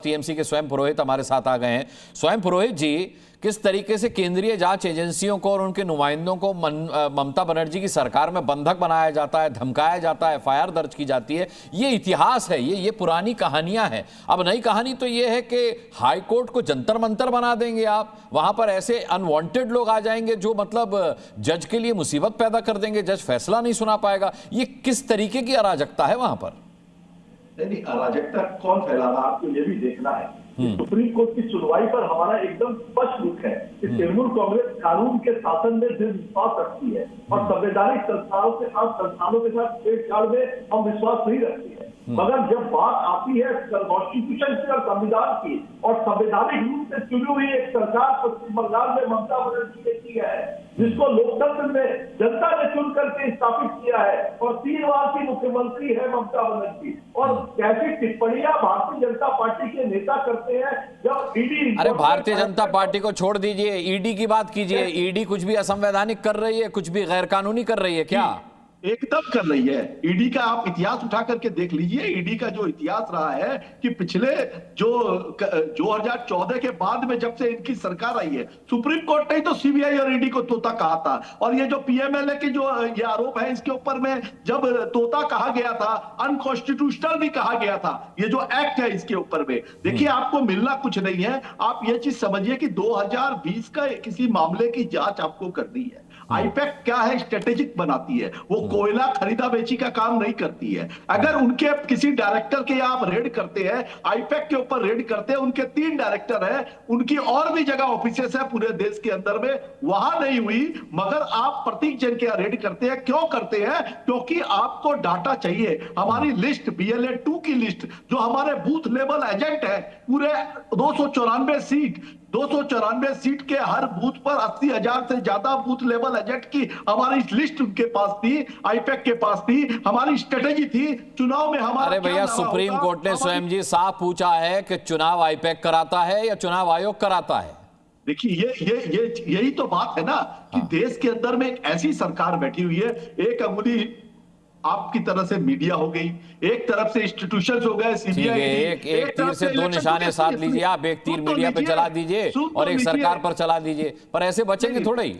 TMC के स्वयं पुरोहित हमारे साथ आ गए हैं। स्वयं पुरोहित जी, किस तरीके से केंद्रीय जांच एजेंसियों को और उनके नुमाइंदों को ममता बनर्जी की सरकार में बंधक बनाया जाता है, धमकाया जाता है, एफआईआर दर्ज की जाती है, ये इतिहास है, ये पुरानी कहानियां हैं। अब नई कहानी तो ये है कि हाई कोर्ट को जंतर मंतर बना देंगे आप, वहां पर ऐसे अनवांटेड लोग आ जाएंगे जो मतलब जज के लिए मुसीबत पैदा कर देंगे, जज फैसला नहीं सुना पाएगा। ये किस तरीके की अराजकता है वहां पर? नहीं, अराजकता कौन फैला रहा है आपको ये भी देखना है। सुप्रीम कोर्ट की सुनवाई पर हमारा एकदम स्पष्ट रुख है कि तृणमूल कांग्रेस कानून के शासन में दृढ़ विश्वास रखती है और संवैधानिक संस्थानों के साथ छेड़छाड़ में हम विश्वास नहीं रखते हैं। मगर जब बात आती है कॉन्स्टिट्यूशन की और संविधान की और संवैधानिक रूप से चुनी हुई एक सरकार पश्चिम बंगाल में ममता बनर्जी ने की है, जिसको लोकतंत्र में जनता ने चुन करके स्थापित किया है और 3 बार की मुख्यमंत्री है ममता बनर्जी, और कैसी टिप्पणियां भारतीय जनता पार्टी के नेता करते हैं जब ईडी। अरे भारतीय जनता पार्टी को छोड़ दीजिए, ईडी की बात कीजिए। ईडी कुछ भी असंवैधानिक कर रही है, कुछ भी गैर कानूनी कर रही है क्या? एकदम कर रही है। ईडी का आप इतिहास उठा करके देख लीजिए। ईडी का जो इतिहास रहा है कि पिछले जो 2014 के बाद में जब से इनकी सरकार आई है, सुप्रीम कोर्ट ने तो सीबीआई और ईडी को तोता कहा था, और ये जो पीएमएलए के जो ये आरोप है इसके ऊपर में जब तोता कहा गया था, अनकॉन्स्टिट्यूशनल भी कहा गया था। ये जो एक्ट है इसके ऊपर में देखिए, आपको मिलना कुछ नहीं है। आप ये चीज समझिए कि 2020 का किसी मामले की जांच आपको करनी है। आईपैक क्या है, स्ट्रेटेजिक बनाती है, वो कोयला खरीदा बेची का काम नहीं करती है। अगर उनके किसी डायरेक्टर के आप रेड करते हैं, आईपैक के ऊपर रेड करते हैं, उनके 3 डायरेक्टर हैं, उनकी और भी जगह ऑफिसेस है पूरे देश के अंदर में, वहां नहीं हुई, मगर आप प्रतीक जैन के रेड करते हैं। क्यों करते हैं? क्योंकि आपको डाटा चाहिए। हमारी लिस्ट BLA 2 की लिस्ट, जो हमारे बूथ लेवल एजेंट है, पूरे 294 सीट के हर बूथ पर 80,000 से ज्यादा बूथ लेवल एजेंट की हमारी लिस्ट उनके पास थी, आईपैक के पास थी, हमारी स्ट्रेटेजी थी चुनाव में हमारा। अरे भैया, सुप्रीम कोर्ट ने स्वयं जी साफ पूछा है कि चुनाव आईपैक कराता है या चुनाव आयोग कराता है। देखिए, यही तो बात है ना कि देश के अंदर में एक ऐसी सरकार बैठी हुई है, एक अंगुली आपकी तरफ से मीडिया हो गई, एक तरफ से इंस्टीट्यूशंस हो गए, सीबीआई। एक तीर से 2 निशाने साध लीजिए आप, एक तीर मीडिया पे चला दीजिए और एक सरकार पर चला दीजिए, पर ऐसे बचेंगे थोड़ा ही।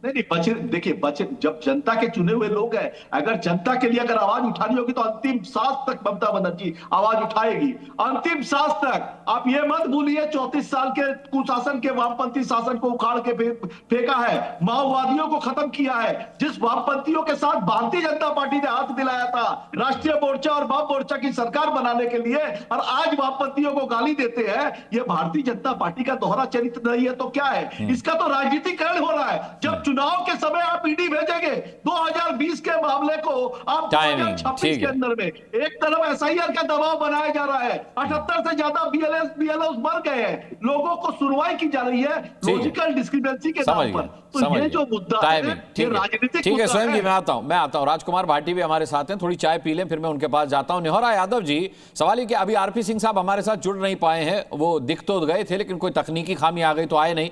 नहीं, बचे जब जनता के चुने हुए लोग हैं, अगर जनता के लिए अगर आवाज उठानी होगी तो अंतिम सांस तक ममता बनर्जी आवाज उठाएगी, अंतिम सांस तक। आप ये मत भूलिए, 34 साल के कुशासन के वामपंथी शासन को उखाड़ के फेंका है, माओवादियों को खत्म किया है। जिस वामपंथियों के साथ भारतीय जनता पार्टी ने हाथ मिलाया था राष्ट्रीय मोर्चा और वाम मोर्चा की सरकार बनाने के लिए, और आज वामपंथियों को गाली देते हैं, ये भारतीय जनता पार्टी का दोहरा चरित्र नहीं है तो क्या है? इसका तो राजनीतिकरण हो रहा है। जब चुनाव के समय आप ईडी भेजेंगे 2020 के मामले को, आप 2026 के अंदर में एक तरफ एसआईआर का दबाव बनाया जा रहा है, 78 से ज्यादा BLOs मर गए हैं, लोगों को सुनवाई की जा रही है लॉजिकल डिस्क्रिपेंसी के नाम पर। तो ये जो मुद्दा है ये राजनीतिक। ठीक है स्वयं जी, मैं आता हूं। राजकुमार भाटी भी हमारे साथ हैं, थोड़ी चाय पी लें फिर मैं उनके पास जाता हूं। निहोरा यादव जी, सवाल है कि अभी आरपी सिंह साहब हमारे साथ जुड़ नहीं पाए हैं, वो दिख तो गए थे लेकिन कोई तकनीकी खामी आ गई तो आए नहीं।